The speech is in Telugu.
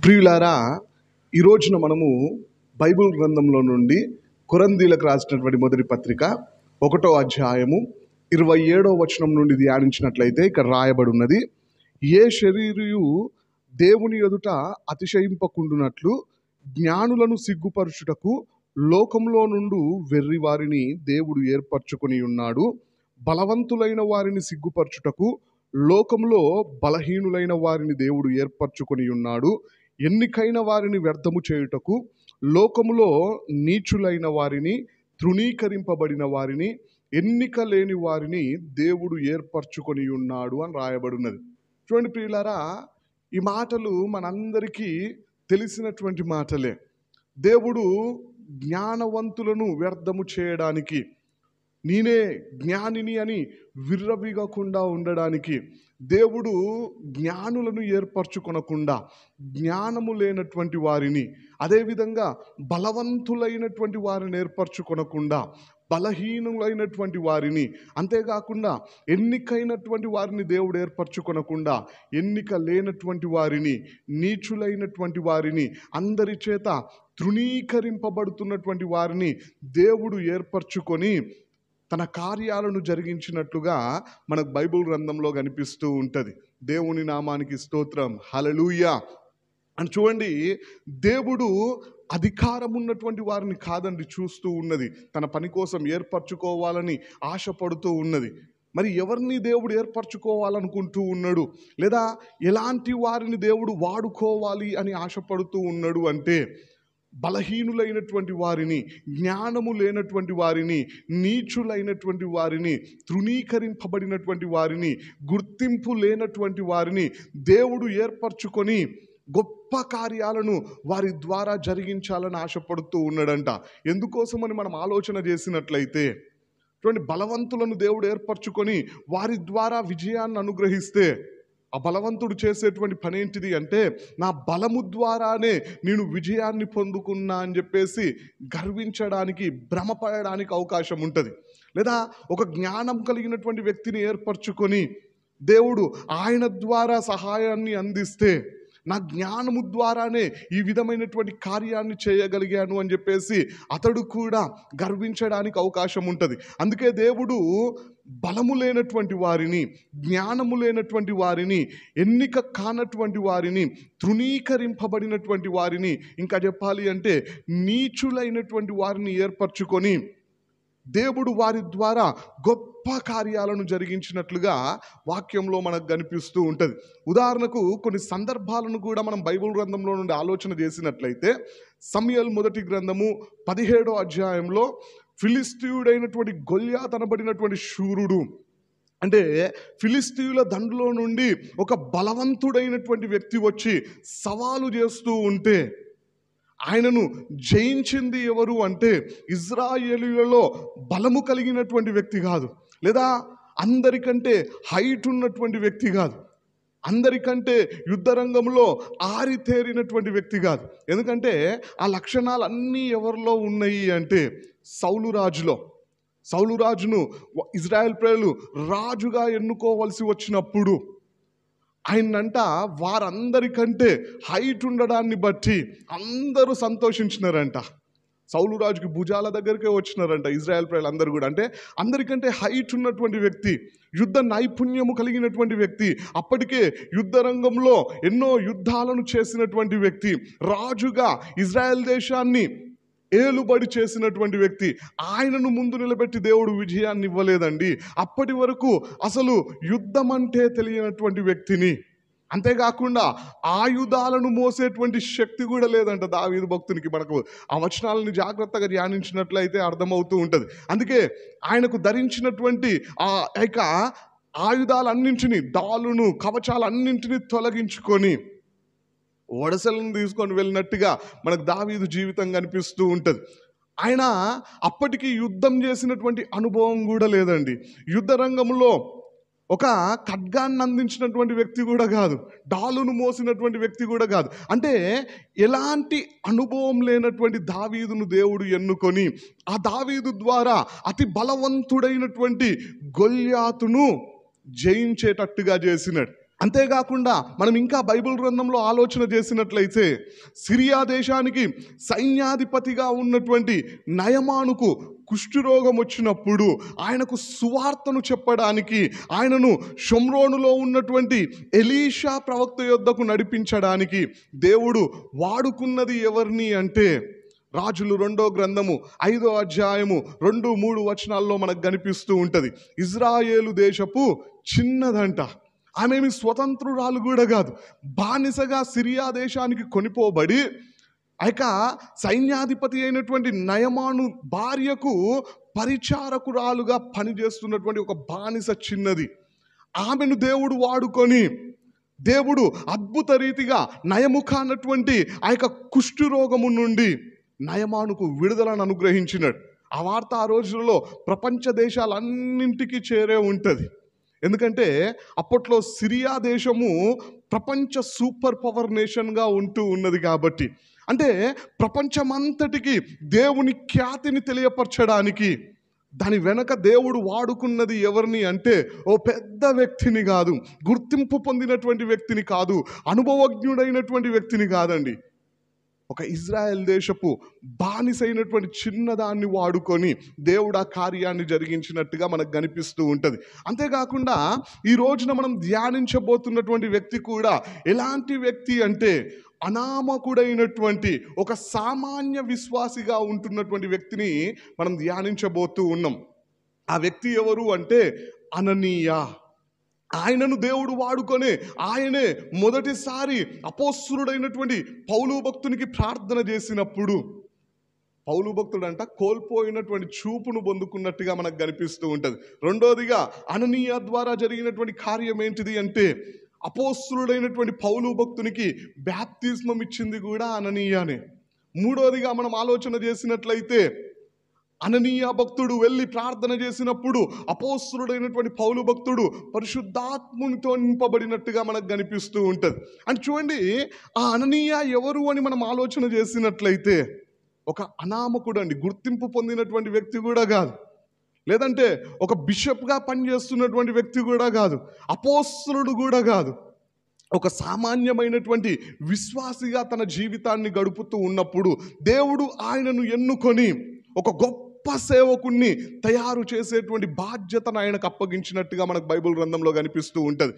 ప్రియులారా, ఈ రోజున మనము బైబిల్ గ్రంథంలో నుండి కొరింథీయులకు రాసినటువంటి మొదటి పత్రిక 1వ అధ్యాయము 27వ వచనం నుండి ధ్యానించినట్లయితే ఇక్కడ రాయబడి ఉన్నది, ఏ శరీరియు దేవుని ఎదుట అతిశయింపకుండునట్లు జ్ఞానులను సిగ్గుపరచుటకు లోకంలో నుండి వెర్రి వారిని దేవుడు ఏర్పరచుకొని ఉన్నాడు. బలవంతులైన వారిని సిగ్గుపరచుటకు లోకంలో బలహీనులైన వారిని దేవుడు ఏర్పరచుకొని ఉన్నాడు. ఎన్నికైన వారిని వ్యర్థము చేయుటకు లోకములో నీచులైన వారిని, తృణీకరింపబడిన వారిని, ఎన్నిక లేని వారిని దేవుడు ఏర్పరచుకొని ఉన్నాడు అని రాయబడినది. చూడండి ప్రియులారా, ఈ మాటలు మనందరికీ తెలిసినటువంటి మాటలే. దేవుడు జ్ఞానవంతులను వ్యర్థము చేయడానికి, నేనే జ్ఞానిని అని విర్రవీగకుండా ఉండడానికి, దేవుడు జ్ఞానులను ఏర్పరచుకొనకుండా జ్ఞానము లేనటువంటి వారిని, అదేవిధంగా బలవంతులైనటువంటి వారిని ఏర్పరచుకొనకుండా బలహీనులైనటువంటి వారిని, అంతేకాకుండా ఎన్నికైనటువంటి వారిని దేవుడు ఏర్పరచుకొనకుండా ఎన్నిక లేనటువంటి వారిని, నీచులైనటువంటి వారిని, అందరి చేత తృణీకరింపబడుతున్నటువంటి వారిని దేవుడు ఏర్పరచుకొని తన కార్యాలను జరిగించినట్లుగా మనకు బైబిల్ గ్రంథంలో కనిపిస్తూ ఉంటుంది. దేవుని నామానికి స్తోత్రం, హల్లెలూయా. అని చూడండి, దేవుడు అధికారం ఉన్నటువంటి వారిని కాదండి చూస్తూ ఉన్నది, తన పని కోసం ఏర్పరచుకోవాలని ఆశపడుతూ ఉన్నది. మరి ఎవరిని దేవుడు ఏర్పరచుకోవాలనుకుంటూ ఉన్నాడు, లేదా ఎలాంటి వారిని దేవుడు వాడుకోవాలి అని ఆశపడుతూ ఉన్నాడు అంటే, బలహీనులైనటువంటి వారిని, జ్ఞానము లేనటువంటి వారిని, నీచులైనటువంటి వారిని, తృణీకరింపబడినటువంటి వారిని, గుర్తింపు లేనటువంటి వారిని దేవుడు ఏర్పరచుకొని గొప్ప కార్యాలను వారి ద్వారా జరిగించాలని ఆశపడుతూ ఉన్నాడంట. ఎందుకోసమని మనం ఆలోచన చేసినట్లయితే, చూడండి, బలవంతులను దేవుడు ఏర్పరచుకొని వారి ద్వారా విజయాన్ని అనుగ్రహిస్తే, ఆ బలవంతుడు చేసేటువంటి పని ఏంటిది అంటే, నా బలము ద్వారానే నేను విజయాన్ని పొందుకున్నా అని చెప్పేసి గర్వించడానికి, భ్రమపడడానికి అవకాశం ఉంటుంది. లేదా ఒక జ్ఞానం కలిగినటువంటి వ్యక్తిని ఏర్పరచుకొని దేవుడు ఆయన ద్వారా సహాయాన్ని అందిస్తే, నా జ్ఞానము ద్వారానే ఈ విధమైనటువంటి కార్యాన్ని చేయగలిగాను అని చెప్పేసి అతడు కూడా గర్వించడానికి అవకాశం ఉంటుంది. అందుకే దేవుడు బలము లేనటువంటి వారిని, జ్ఞానము లేనటువంటి వారిని, ఎన్నిక కానటువంటి వారిని, తృణీకరింపబడినటువంటి వారిని, ఇంకా చెప్పాలి అంటే నీచులైనటువంటి వారిని ఏర్పరచుకొని దేవుడు వారి ద్వారా గొప్ప కార్యాలను జరిగించినట్లుగా వాక్యంలో మనకు కనిపిస్తూ ఉంటుంది. ఉదాహరణకు కొన్ని సందర్భాలను కూడా మనం బైబిల్ గ్రంథంలో నుండి ఆలోచన చేసినట్లయితే, సమూయేలు మొదటి గ్రంథము 17వ అధ్యాయంలో ఫిలిస్తీయుడైనటువంటి గొల్యాతు అనబడినటువంటి శూరుడు, అంటే ఫిలిస్తీయుల దండులో నుండి ఒక బలవంతుడైనటువంటి వ్యక్తి వచ్చి సవాలు చేస్తూ ఉంటే, ఆయనను జయించింది ఎవరు అంటే ఇజ్రాయేలీయులలో బలము కలిగినటువంటి వ్యక్తి కాదు, లేదా అందరికంటే హైట్ ఉన్నటువంటి వ్యక్తి కాదు, అందరికంటే యుద్ధ రంగంలో ఆరితేరినటువంటి వ్యక్తి కాదు. ఎందుకంటే ఆ లక్షణాలన్నీ ఎవరిలో ఉన్నాయి అంటే సౌలు రాజును ఇజ్రాయెల్ ప్రజలు రాజుగా ఎన్నుకోవలసి వచ్చినప్పుడు ఆయనంట వారందరికంటే హైట్ ఉండడాన్ని బట్టి అందరూ సంతోషించినారంట. సౌలు రాజుకి భుజాల దగ్గరికే వచ్చినారంట ఇజ్రాయెల్ ప్రజలు అందరూ కూడా. అంటే అందరికంటే హైట్ ఉన్నటువంటి వ్యక్తి, యుద్ధ నైపుణ్యము కలిగినటువంటి వ్యక్తి, అప్పటికే యుద్ధ రంగంలో ఎన్నో యుద్ధాలను చేసినటువంటి వ్యక్తి, రాజుగా ఇజ్రాయెల్ దేశాన్ని ఏలుబడి చేసినటువంటి వ్యక్తి, ఆయనను ముందు నిలబెట్టి దేవుడు విజయాన్ని ఇవ్వలేదండి. అప్పటి వరకు అసలు యుద్ధం అంటే తెలియనటువంటి వ్యక్తిని, అంతేకాకుండా ఆయుధాలను మోసేటువంటి శక్తి కూడా లేదంట దావీదు భక్తునికి. మనకు ఆ వచనాలను జాగ్రత్తగా ధ్యానించినట్లయితే అర్థమవుతూ ఉంటుంది. అందుకే ఆయనకు ధరించినటువంటి ఆ యొక్క ఆయుధాలన్నింటినీ, డాలును, కవచాలన్నింటినీ తొలగించుకొని వడసలను తీసుకొని వెళ్ళినట్టుగా మనకు దావీదు జీవితం కనిపిస్తూ ఉంటుంది. ఆయన అప్పటికి యుద్ధం చేసినటువంటి అనుభవం కూడా లేదండి. యుద్ధ రంగంలో ఒక ఖడ్గాన్ని అందించినటువంటి వ్యక్తి కూడా కాదు, డాలును మోసినటువంటి వ్యక్తి కూడా కాదు. అంటే ఎలాంటి అనుభవం లేనటువంటి దావీదును దేవుడు ఎన్నుకొని ఆ దావీదు ద్వారా అతి బలవంతుడైనటువంటి గొల్యాతును జయించేటట్టుగా చేసినాడు. అంతేకాకుండా మనం ఇంకా బైబిల్ గ్రంథంలో ఆలోచన చేసినట్లయితే సిరియా దేశానికి సైన్యాధిపతిగా ఉన్నటువంటి నయమానుకు కుష్ఠరోగం వచ్చినప్పుడు ఆయనకు సువార్తను చెప్పడానికి, ఆయనను షోమ్రోనులో ఉన్నటువంటి ఎలీషా ప్రవక్త యొద్దకు నడిపించడానికి దేవుడు వాడుకున్నది ఎవరిని అంటే, రాజులు 2వ గ్రంథము 5వ అధ్యాయము 2-3 వచనాల్లో మనకు కనిపిస్తూ ఉంటది. ఇజ్రాయేలు దేశపు చిన్నదంట, ఆమెమి స్వతంత్రురాలు కూడా కాదు, బానిసగా సిరియా దేశానికి కొనిపోబడి సైన్యాధిపతి అయినటువంటి నయమాను భార్యకు పరిచారకురాలుగా పనిచేస్తున్నటువంటి ఒక బానిస చిన్నది. ఆమెను దేవుడు వాడుకొని దేవుడు అద్భుత రీతిగా నయముఖ అన్నటువంటి ఆ యొక్క కుష్ఠరోగము నుండి నయమానుకు విడుదలను అనుగ్రహించినాడు. ఆ వార్త ఆ రోజుల్లో ప్రపంచ దేశాలన్నింటికి చేరే ఉంటుంది. ఎందుకంటే అప్పట్లో సిరియా దేశము ప్రపంచ సూపర్ పవర్ నేషన్గా ఉంటూ ఉన్నది కాబట్టి, అంటే ప్రపంచమంతటికి దేవుని ఖ్యాతిని తెలియపరచడానికి దాని వెనక దేవుడు వాడుకున్నది ఎవరిని అంటే, ఓ పెద్ద వ్యక్తిని కాదు, గుర్తింపు పొందినటువంటి వ్యక్తిని కాదు, అనుభవజ్ఞుడైనటువంటి వ్యక్తిని కాదండి, ఒక ఇజ్రాయెల్ దేశపు బానిసైనటువంటి చిన్నదాన్ని వాడుకొని దేవుడు ఆ కార్యాన్ని జరిగించినట్టుగా మనకు కనిపిస్తూ ఉంటుంది. అంతేకాకుండా ఈ రోజున మనం ధ్యానించబోతున్నటువంటి వ్యక్తి కూడా ఎలాంటి వ్యక్తి అంటే, అనామకుడైనటువంటి ఒక సామాన్య విశ్వాసిగా ఉంటున్నటువంటి వ్యక్తిని మనం ధ్యానించబోతూ ఉన్నాం. ఆ వ్యక్తి ఎవరు అంటే అననీయ. ఆయనను దేవుడు వాడుకొని ఆయనే మొదటిసారి అపోస్తలుడైనటువంటి పౌలు భక్తునికి ప్రార్థన చేసినప్పుడు, పౌలు భక్తుడు అంట కోల్పోయినటువంటి చూపును పొందుకున్నట్టుగా మనకు కనిపిస్తూ ఉంటుంది. రెండోదిగా అననీయ ద్వారా జరిగినటువంటి కార్యం ఏంటిది అంటే, అపోస్తలుడైనటువంటి పౌలు భక్తునికి బాప్తిస్మం ఇచ్చింది కూడా అననీయనే. మూడోదిగా మనం ఆలోచన చేసినట్లయితే, అననీయ భక్తుడు వెళ్ళి ప్రార్థన చేసినప్పుడు అపోస్తలుడైనటువంటి పౌలు భక్తుడు పరిశుద్ధాత్మునితో నింపబడినట్టుగా మనకు కనిపిస్తూ ఉంటుంది. అంటే చూడండి, ఆ అననీయ ఎవరు అని మనం ఆలోచన చేసినట్లయితే, ఒక అనామకుడు అండి, గుర్తింపు పొందినటువంటి వ్యక్తి కూడా కాదు, లేదంటే ఒక బిషప్గా పనిచేస్తున్నటువంటి వ్యక్తి కూడా కాదు, అపోస్తలుడు కూడా కాదు, ఒక సామాన్యమైనటువంటి విశ్వాసిగా తన జీవితాన్ని గడుపుతూ ఉన్నప్పుడు దేవుడు ఆయనను ఎన్నుకొని ఒక గొప్ప సేవకుణ్ణి తయారు చేసేటువంటి బాధ్యతను ఆయనకు అప్పగించినట్టుగా మనకు బైబిల్ గ్రంథంలో కనిపిస్తూ ఉంటుంది.